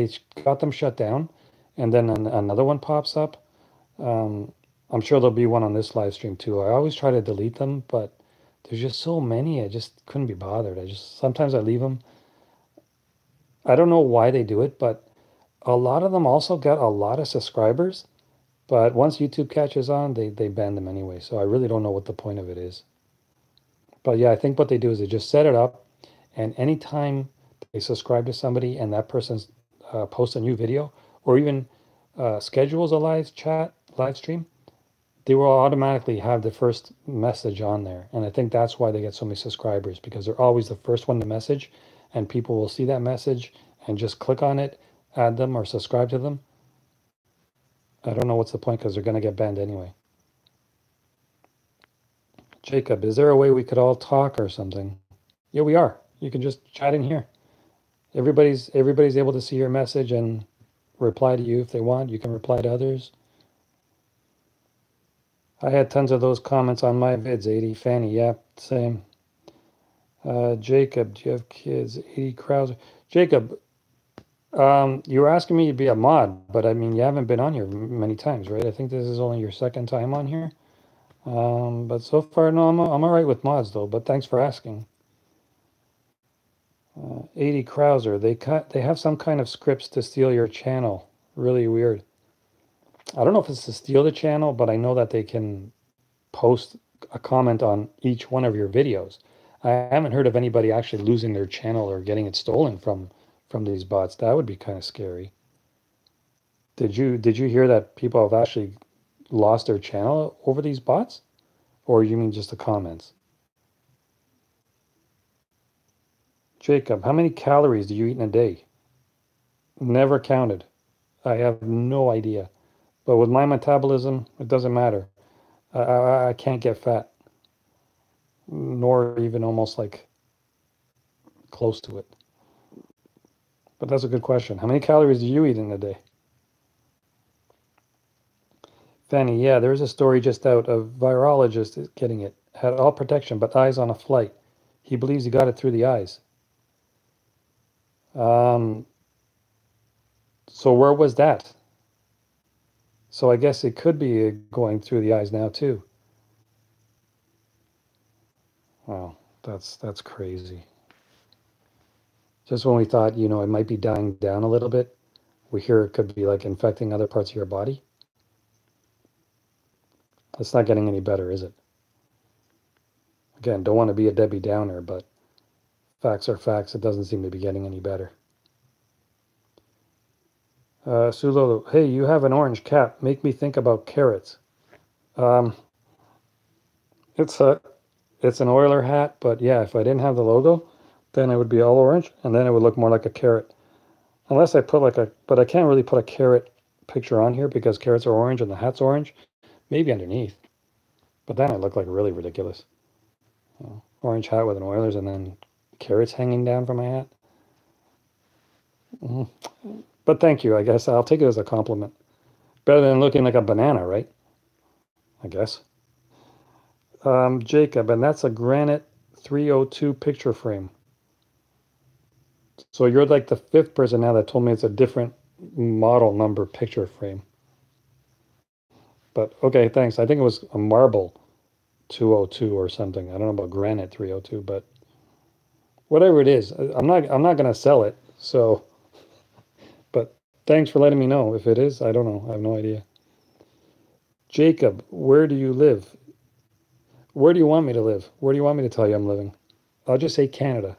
them shut down, and then another one pops up. Um, I'm sure there'll be one on this live stream too. I always try to delete them, but there's just so many. I just couldn't be bothered. I just sometimes I leave them. I don't know why they do it, but a lot of them also get a lot of subscribers. But once YouTube catches on, they ban them anyway. So I really don't know what the point of it is. But yeah, I think what they do is they just set it up, and anytime they subscribe to somebody and that person posts a new video or even schedules a live stream, they will automatically have the first message on there. And I think that's why they get so many subscribers, because they're always the first one to message, and people will see that message and just click on it, add them or subscribe to them. I don't know what's the point because they're going to get banned anyway. Jacob, is there a way we could all talk or something? Yeah, we are. You can just chat in here. Everybody's able to see your message and reply to you if they want. You can reply to others. I had tons of those comments on my vids, 80 Fanny. Yeah, same. Jacob, do you have kids? 80 Krauser. Jacob, you were asking me to be a mod, but I mean, you haven't been on here many times, right? I think this is only your second time on here. But so far, no, I'm all right with mods though, but thanks for asking. 80 Krauser, they have some kind of scripts to steal your channel. Really weird. I don't know if it's to steal the channel, but I know that they can post a comment on each one of your videos. I haven't heard of anybody actually losing their channel or getting it stolen from these bots. That would be kind of scary. Did you hear that people have actually lost their channel over these bots? Or you mean just the comments? Jacob, how many calories do you eat in a day? Never counted. I have no idea. But with my metabolism, it doesn't matter. I can't get fat, nor even almost like close to it. But that's a good question. How many calories do you eat in a day? Fanny, yeah, there's a story just out. A virologist is getting it. Had all protection, but eyes on a flight. He believes he got it through the eyes. Um, so where was that? So I guess it could be going through the eyes now too. Wow, that's crazy. Just when we thought, it might be dying down a little bit, we hear it could be like infecting other parts of your body. It's not getting any better, is it? Again, don't want to be a Debbie Downer, but facts are facts. It doesn't seem to be getting any better. Sulolo, hey, you have an orange cap. Make me think about carrots. Um, it's a it's an Oiler hat, but yeah, if I didn't have the logo, then it would be all orange, and then it would look more like a carrot. Unless I put but I can't really put a carrot picture on here because carrots are orange and the hat's orange. Maybe underneath, but then I look like really ridiculous. Orange hat with an Oilers and then carrots hanging down from my hat. Mm. But thank you. I guess I'll take it as a compliment. Better than looking like a banana, right? I guess. Jacob, and that's a granite 302 picture frame. So you're like the fifth person now that told me it's a different model number picture frame. But okay, thanks. I think it was a marble 202 or something. I don't know about granite 302, but whatever it is, I'm not going to sell it. So, but thanks for letting me know. If it is, I don't know. I have no idea. Jacob, where do you live? Where do you want me to live? Where do you want me to tell you I'm living? I'll just say Canada.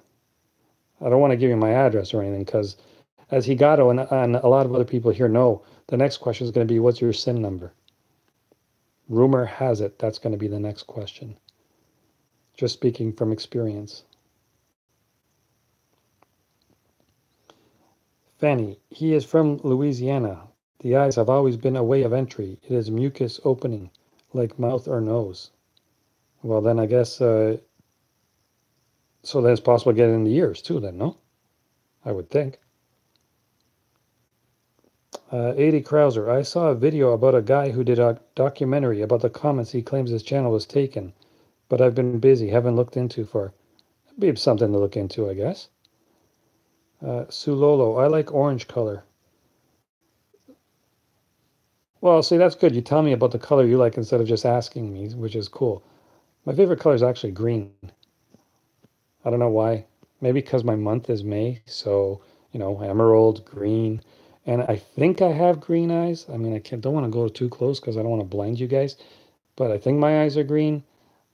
I don't want to give you my address or anything because, as Higato and a lot of other people here know, the next question is going to be, what's your SIN number? Rumor has it that's going to be the next question. Just speaking from experience. Fanny, he is from Louisiana. The eyes have always been a way of entry. It is mucus opening, like mouth or nose. Well, then I guess, so then it's possible to get it in the ears too, then, no? I would think. 80 Krauser, I saw a video about a guy who did a documentary about the comments he claims his channel was taken, but I've been busy, haven't looked into for. It'd be something to look into, I guess. Sulolo, I like orange color. Well, see, that's good. You tell me about the color you like instead of just asking me, which is cool. My favorite color is actually green. I don't know why. Maybe because my month is May, so, emerald, green. And I think I have green eyes. I mean, don't want to go too close because I don't want to blind you guys, but I think my eyes are green.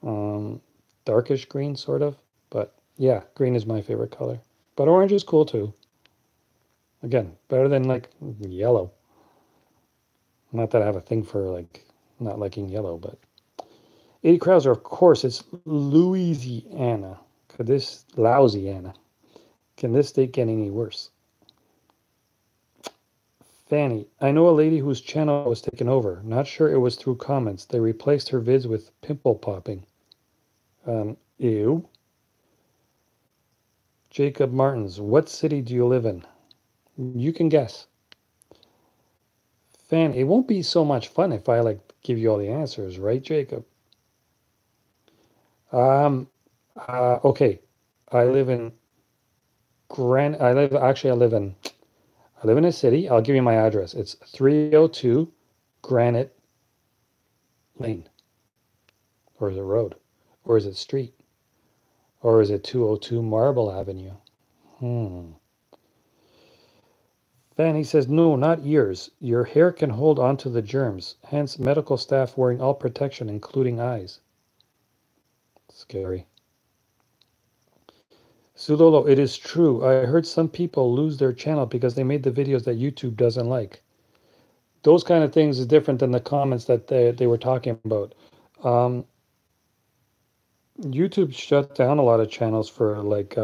Um, Darkish green, sort of. But yeah, green is my favorite color. But orange is cool too. Again, better than like yellow. Not that I have a thing for like not liking yellow, but 80 Krauser, of course, it's Louisiana. Louisiana. Can this state get any worse? Fanny, I know a lady whose channel was taken over. Not sure it was through comments. They replaced her vids with pimple popping. Ew. Jacob Martins, what city do you live in? You can guess. Fanny, it won't be so much fun if I like give you all the answers, right, Jacob? Okay. I live in I live in a city. I'll give you my address. It's 302 Granite Lane. Or is it road? Or is it street? Or is it 202 Marble Avenue? Fanny says, no, not ears. Your hair can hold onto the germs. Hence, medical staff wearing all protection, including eyes. Scary. Sulolo, it is true. I heard some people lose their channel because they made the videos that YouTube doesn't like. Those kind of things is different than the comments that they were talking about. YouTube shut down a lot of channels for like,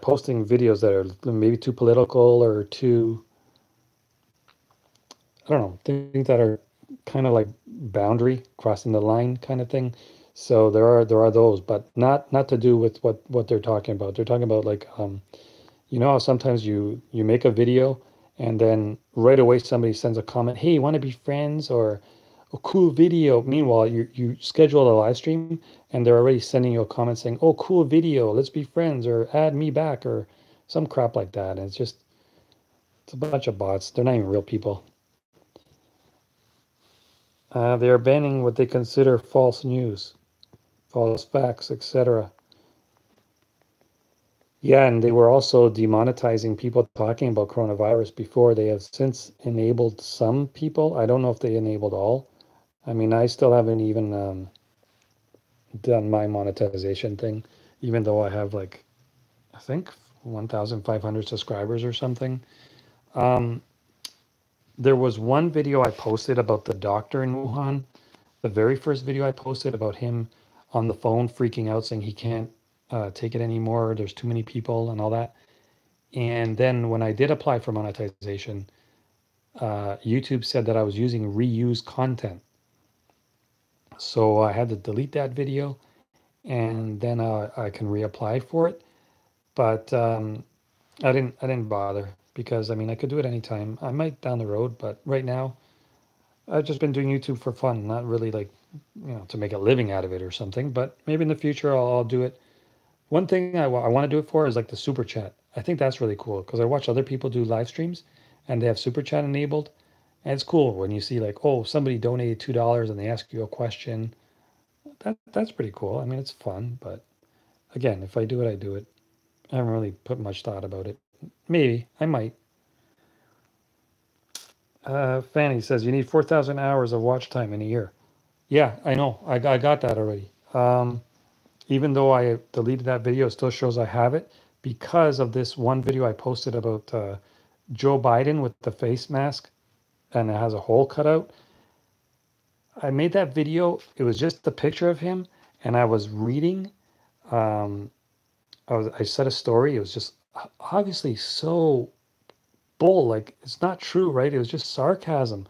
posting videos that are maybe too political or too, I don't know, things that are kind of like boundary, crossing the line kind of thing. So there are those, but not to do with what they're talking about. They're talking about like you know how sometimes you make a video and then right away somebody sends a comment, hey, want to be friends or a cool video. Meanwhile, you schedule a live stream and they're already sending you a comment saying, oh, cool video, let's be friends or add me back or some crap like that. And it's a bunch of bots. They're not even real people. They are banning what they consider false news, false facts, etc. Yeah, and they were also demonetizing people talking about coronavirus before. They have since enabled some people. I don't know if they enabled all. I mean, I still haven't even done my monetization thing, even though I have like, I think 1,500 subscribers or something. Um, there was one video I posted about the doctor in Wuhan. The very first video I posted about him on the phone freaking out saying he can't take it anymore. There's too many people and all that. And then when I did apply for monetization, YouTube said that I was using reused content. So I had to delete that video and then I can reapply for it. But I didn't bother because I mean I could do it anytime. I might down the road, but right now I've just been doing YouTube for fun, not really like to make a living out of it or something. But maybe in the future I'll do it. One thing I want to do it for is like the super chat. I think that's really cool because I watch other people do live streams and they have super chat enabled. And it's cool when you see like, oh, somebody donated $2 and they ask you a question. That's pretty cool. I mean, it's fun, but again, if I do it, I do it. I haven't really put much thought about it. Maybe I might. Fanny says you need 4,000 hours of watch time in a year. Yeah, I know. I got that already. Even though I deleted that video, it still shows I have it because of this one video I posted about Joe Biden with the face mask and it has a hole cut out. I made that video. It was just the picture of him, and I was reading. Um, I said a story. It was just obviously so bull. Like it's not true, right? It was just sarcasm.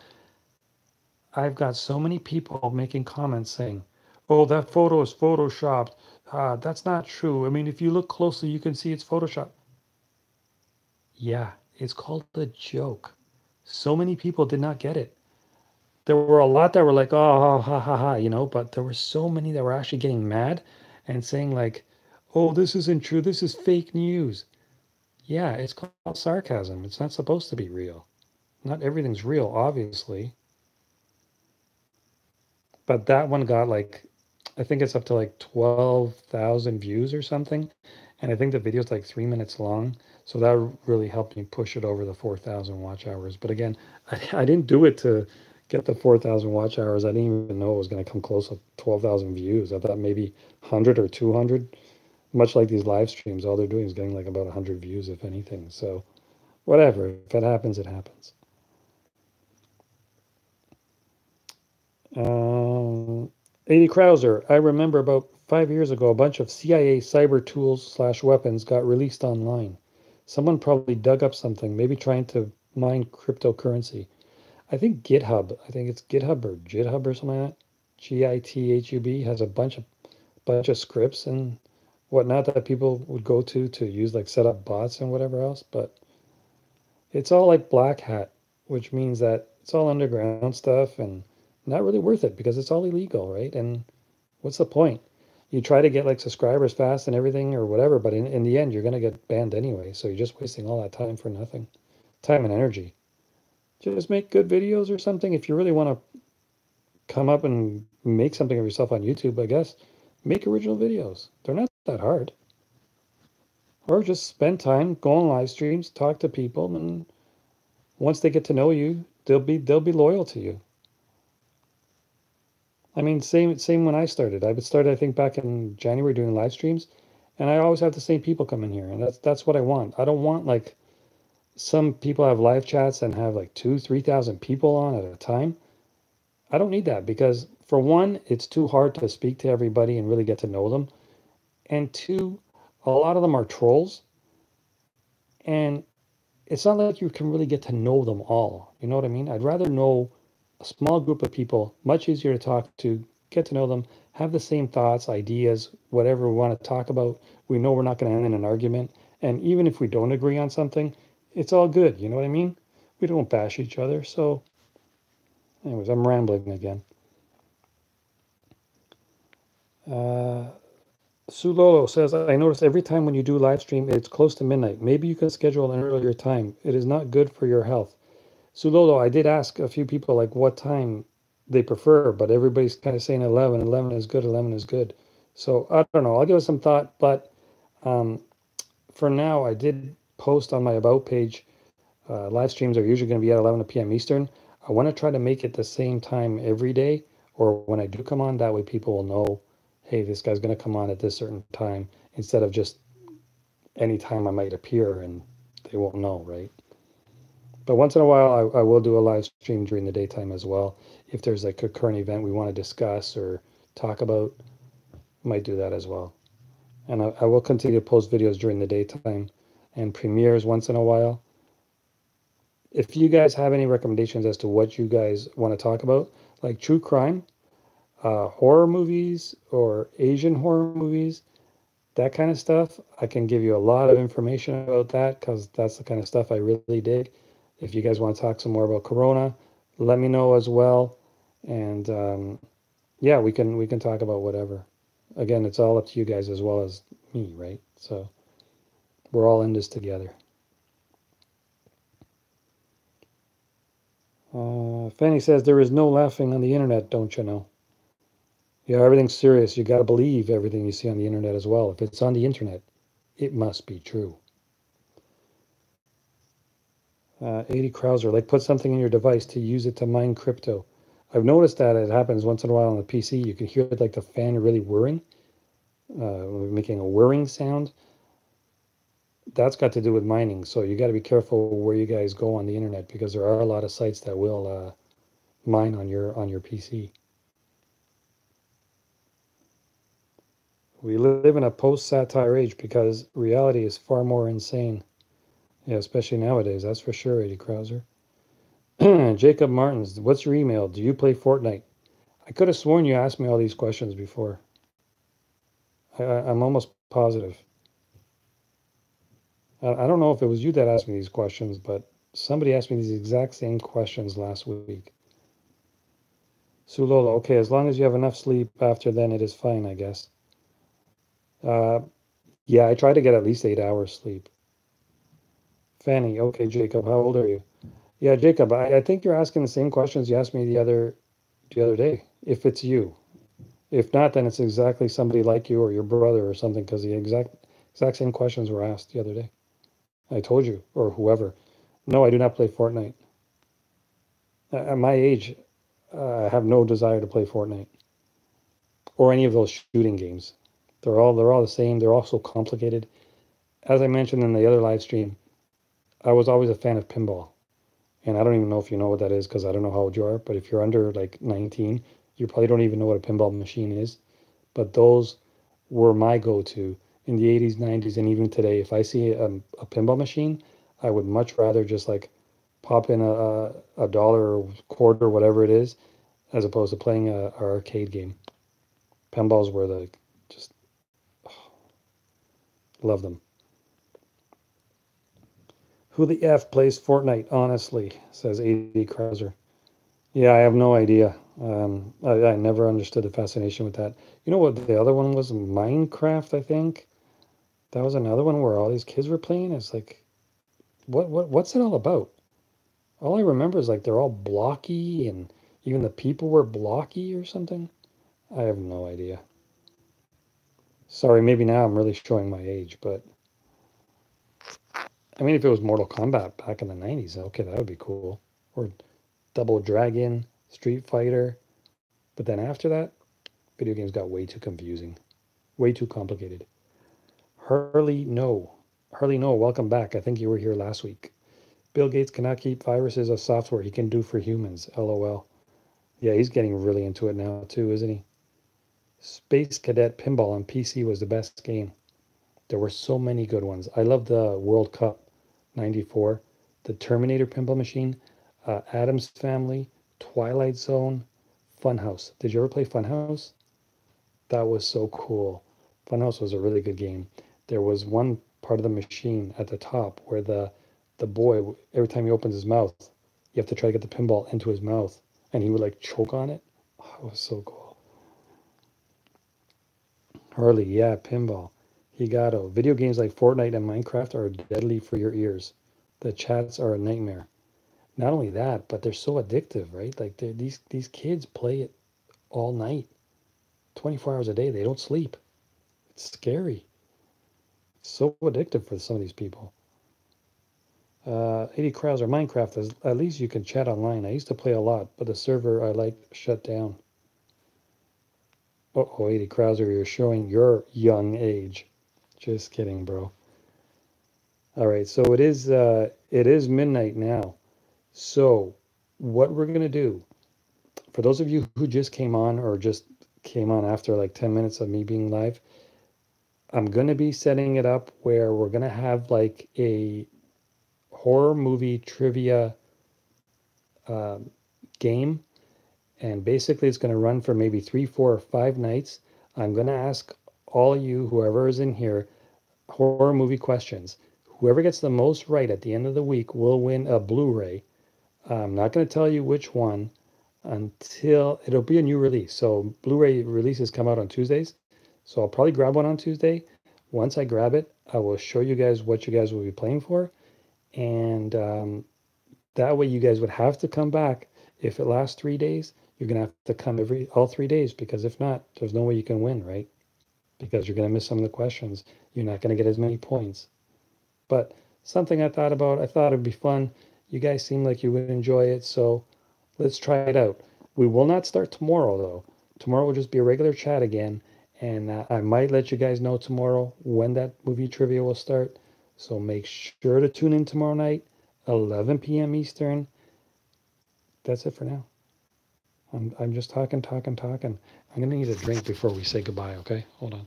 I've got so many people making comments saying, "Oh, that photo is photoshopped." That's not true. I mean, if you look closely, you can see it's photoshopped. Yeah, it's called a joke. So many people did not get it. There were a lot that were like, oh, ha, ha, ha, but there were so many that were actually getting mad and saying like, oh, this isn't true. This is fake news. Yeah, it's called sarcasm. It's not supposed to be real. Not everything's real, obviously. But that one got like, I think it's up to like 12,000 views or something. And I think the video's like 3 minutes long. So that really helped me push it over the 4,000 watch hours. But again, I didn't do it to get the 4,000 watch hours. I didn't even know it was going to come close to 12,000 views. I thought maybe 100 or 200. Much like these live streams, all they're doing is getting like about 100 views, if anything. So whatever. If it happens, it happens. 80 Krauser. I remember about 5 years ago, a bunch of CIA cyber tools slash weapons got released online. Someone probably dug up something, maybe trying to mine cryptocurrency. I think GitHub, I think it's GitHub or GitHub or something like that. GITHUB has a bunch of scripts and whatnot that people would go to use like set up bots and whatever else. But it's all like black hat, which means that it's all underground stuff and not really worth it because it's all illegal, right? And what's the point? You try to get like subscribers fast and everything or whatever, but in the end, you're going to get banned anyway. So you're just wasting all that time for nothing, time and energy. Just make good videos or something. If you really want to come up and make something of yourself on YouTube, I guess, make original videos. They're not that hard. Or just spend time, go on live streams, talk to people, and once they get to know you, they'll be loyal to you. I mean, same when I started. I started, I think, back in January doing live streams, and I always have the same people come in here, and that's what I want. I don't want like some people have live chats and have like 3,000 people on at a time. I don't need that because for one, it's too hard to speak to everybody and really get to know them, and two, a lot of them are trolls, and it's not like you can really get to know them all. You know what I mean? I'd rather know a small group of people, much easier to talk to, get to know them, have the same thoughts, ideas, whatever we want to talk about. We know we're not going to end in an argument. And even if we don't agree on something, it's all good. You know what I mean? We don't bash each other. So, anyways, I'm rambling again. Uh, Sulolo says, I notice every time when you do live stream, it's close to midnight. Maybe you can schedule an earlier time. It is not good for your health. Sulolo, I did ask a few people like what time they prefer, but everybody's kind of saying 11. 11 is good. 11 is good. So I don't know. I'll give it some thought. But um, for now, I did post on my About page. Live streams are usually going to be at 11 p.m. Eastern. I want to try to make it the same time every day, or when I do come on, that way people will know, hey, this guy's going to come on at this certain time instead of just any time I might appear and they won't know, right? But once in a while, I will do a live stream during the daytime as well. If there's like a current event we want to discuss or talk about, might do that as well. And I will continue to post videos during the daytime and premieres once in a while. If you guys have any recommendations as to what you guys want to talk about, like true crime, horror movies, or Asian horror movies, that kind of stuff, I can give you a lot of information about that because that's the kind of stuff I really dig. If you guys want to talk some more about Corona, let me know as well. And yeah, we can talk about whatever. Again, it's all up to you guys as well as me, right? So we're all in this together. Fanny says there is no laughing on the internet, don't you know? Yeah, everything's serious. You got to believe everything you see on the internet as well. If it's on the internet, it must be true. 80 Krauser, like put something in your device to use it to mine crypto. I've noticed that it happens once in a while on the PC. You can hear like the fan really whirring, making a whirring sound. That's got to do with mining. So you got to be careful where you guys go on the internet because there are a lot of sites that will mine on your PC. We live in a post-satire age because reality is far more insane. Yeah, especially nowadays. That's for sure, Eddie Krauser. Jacob Martins, what's your email? Do you play Fortnite? I could have sworn you asked me all these questions before. I'm almost positive. I don't know if it was you that asked me these questions, but somebody asked me these exact same questions last week. Sulolo, okay, as long as you have enough sleep after then, it is fine, I guess. Uh, yeah, I try to get at least 8 hours sleep. Fanny, okay, Jacob, how old are you? Yeah, Jacob, I think you're asking the same questions you asked me the other day. If it's you, if not, then it's exactly somebody like you or your brother or something, because the exact same questions were asked the other day. I told you, or whoever. No, I do not play Fortnite. At my age, I have no desire to play Fortnite or any of those shooting games. They're all the same. They're all so complicated. As I mentioned in the other live stream, I was always a fan of pinball. And I don't even know if you know what that is because I don't know how old you are. But if you're under like 19, you probably don't even know what a pinball machine is. But those were my go-to in the 80s, 90s, and even today. If I see a pinball machine, I would much rather just like pop in a dollar or quarter, whatever it is, as opposed to playing a arcade game. Pinballs were the just love them. Who the F plays Fortnite, honestly, says A.D. Krauser. Yeah, I have no idea. I never understood the fascination with that. You know what the other one was? Minecraft, I think. That was another one where all these kids were playing. It's like, what's it all about? All I remember is like they're all blocky and even the people were blocky or something. I have no idea. Sorry, maybe now I'm really showing my age, but I mean, if it was Mortal Kombat back in the 90s, okay, that would be cool. Or Double Dragon, Street Fighter. But then after that, video games got way too confusing, way too complicated. Hurley, no. Hurley, no, welcome back. I think you were here last week. Bill Gates cannot keep viruses as software he can do for humans. LOL. Yeah, he's getting really into it now, too, isn't he? Space Cadet Pinball on PC was the best game. There were so many good ones. I love the World Cup 94. the Terminator pinball machine, Adam's Family, Twilight Zone, Funhouse. Did you ever play Funhouse? That was so cool. Funhouse was a really good game. There was one part of the machine at the top where the boy, every time he opens his mouth, you have to try to get the pinball into his mouth, and he would like choke on it. Oh, it was so cool. Harley, yeah, pinball. Higato. Video games like Fortnite and Minecraft are deadly for your ears. The chats are a nightmare. Not only that, but they're so addictive, right? Like these kids play it all night, 24 hours a day. They don't sleep. It's scary. It's so addictive for some of these people. 80 Krauser, Minecraft, at least you can chat online. I used to play a lot, but the server I liked shut down. Uh-oh, 80 Krauser, you're showing your young age. Just kidding, bro. All right, so it is midnight now. So what we're gonna do, for those of you who just came on or just came on after like 10 minutes of me being live, I'm gonna be setting it up where we're gonna have like a horror movie trivia um, game, and basically it's going to run for maybe 3, 4, or 5 nights. I'm going to ask all you, whoever is in here, horror movie questions. Whoever gets the most right at the end of the week will win a Blu-ray. I'm not going to tell you which one until it'll be a new release. So Blu-ray releases come out on Tuesdays. So I'll probably grab one on Tuesday. Once I grab it, I will show you guys what you guys will be playing for. And that way you guys would have to come back. If it lasts 3 days, you're going to have to come all 3 days, because if not, there's no way you can win, right? Because you're going to miss some of the questions. You're not going to get as many points. But something I thought about, I thought it'd be fun. You guys seem like you would enjoy it, so let's try it out. We will not start tomorrow, though. Tomorrow will just be a regular chat again, and I might let you guys know tomorrow when that movie trivia will start. So make sure to tune in tomorrow night, 11 p.m. Eastern. That's it for now. I'm just talking. I'm gonna need a drink before we say goodbye. Okay, hold on.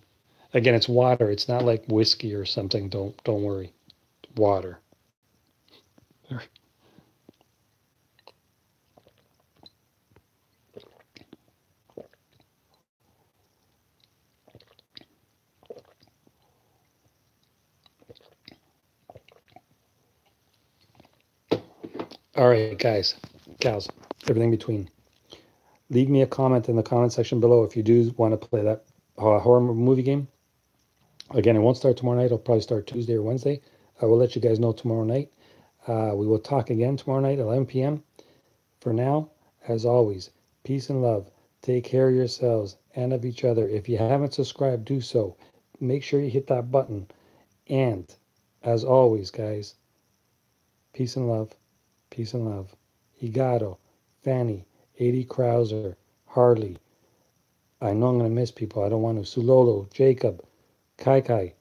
Again, it's water. It's not like whiskey or something. Don't worry. Water. All right, guys, gals, everything between. Leave me a comment in the comment section below if you do want to play that horror movie game. Again, it won't start tomorrow night. It'll probably start Tuesday or Wednesday. I will let you guys know tomorrow night. We will talk again tomorrow night, 11 p.m. For now, as always, peace and love. Take care of yourselves and of each other. If you haven't subscribed, do so. Make sure you hit that button. And as always, guys, peace and love. Peace and love. Higato, Fanny, 80 Krauser, Harley. I know I'm going to miss people. I don't want to. Sulolo, Jacob, Kai Kai.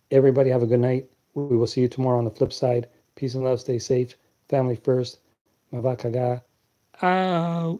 Everybody have a good night. We will see you tomorrow on the flip side. Peace and love. Stay safe. Family first. Mavakaga. Out.